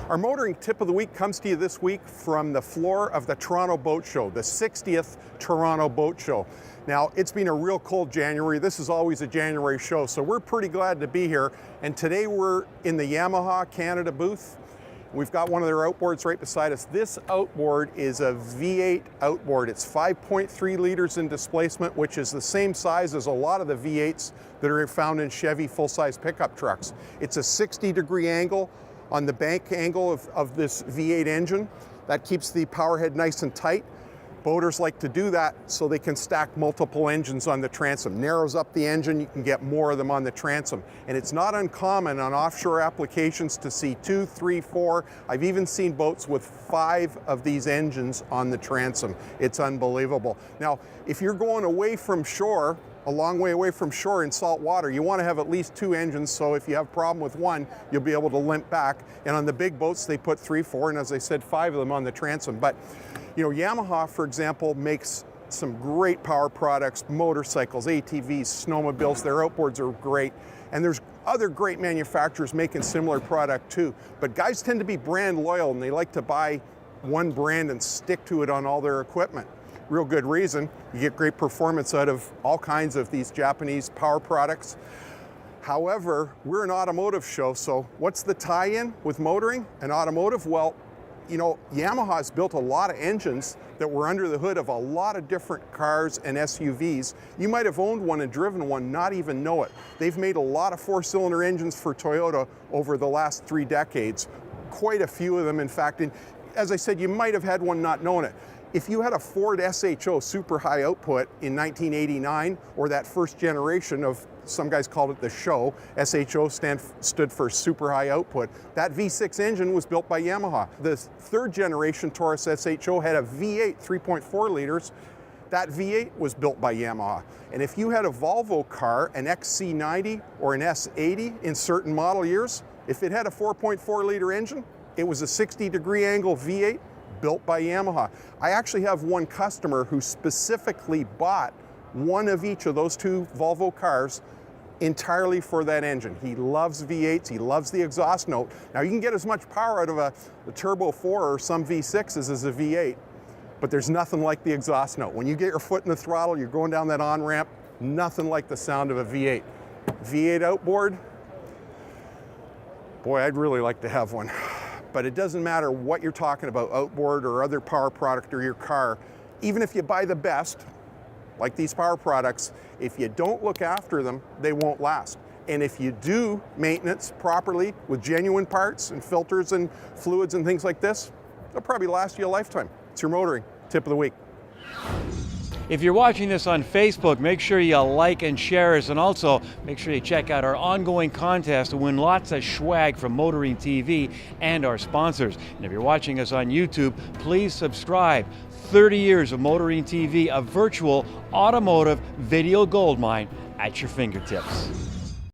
Our motoring tip of the week comes to you this week from the floor of the Toronto Boat Show, the 60th Toronto Boat Show. Now, it's been a real cold January. This is always a January show, so we're pretty glad to be here. And today we're in the Yamaha Canada booth. We've got one of their outboards right beside us. This outboard is a V8 outboard. It's 5.3 liters in displacement, which is the same size as a lot of the V8s that are found in Chevy full-size pickup trucks. It's a 60-degree angle on the bank angle of this V8 engine. That keeps the power head nice and tight. Boaters like to do that so they can stack multiple engines on the transom. Narrows up the engine, you can get more of them on the transom. And it's not uncommon on offshore applications to see 2, 3, 4. I've even seen boats with 5 of these engines on the transom. It's unbelievable. Now, if you're going away from shore, a long way away from shore in salt water, you want to have at least 2 engines, so if you have a problem with one, you'll be able to limp back. And on the big boats, they put 3, 4, and as I said, 5 of them on the transom. But you know, Yamaha, for example, makes some great power products, motorcycles, ATVs, snowmobiles. Their outboards are great. And there's other great manufacturers making similar product too. But guys tend to be brand loyal, and they like to buy one brand and stick to it on all their equipment. Real good reason. You get great performance out of all kinds of these Japanese power products. However, we're an automotive show, so what's the tie-in with motoring and automotive? Well, you know, Yamaha's built a lot of engines that were under the hood of a lot of different cars and SUVs. You might have owned one and driven one, not even know it. They've made a lot of 4-cylinder engines for Toyota over the last 3 decades. Quite a few of them, in fact. And as I said, you might have had one not known it. If you had a Ford SHO super high output in 1989, or that first generation of, some guys called it the SHO, SHO stood for super high output, that V6 engine was built by Yamaha. The 3rd generation Taurus SHO had a V8 3.4 liters. That V8 was built by Yamaha. And if you had a Volvo car, an XC90 or an S80 in certain model years, if it had a 4.4 liter engine, it was a 60-degree angle V8 built by Yamaha. I actually have one customer who specifically bought one of each of those 2 Volvo cars entirely for that engine. He loves V8s, he loves the exhaust note. Now you can get as much power out of a Turbo 4 or some V6s as a V8, but there's nothing like the exhaust note. When you get your foot in the throttle, you're going down that on-ramp, nothing like the sound of a V8. V8 outboard, boy, I'd really like to have one. But it doesn't matter what you're talking about, outboard or other power product or your car. Even if you buy the best, like these power products, if you don't look after them, they won't last. And if you do maintenance properly with genuine parts and filters and fluids and things like this, they'll probably last you a lifetime. It's your motoring tip of the week. If you're watching this on Facebook, make sure you like and share us, and also make sure you check out our ongoing contest to win lots of swag from Motoring TV and our sponsors. And if you're watching us on YouTube, please subscribe. 30 years of Motoring TV, a virtual automotive video goldmine at your fingertips.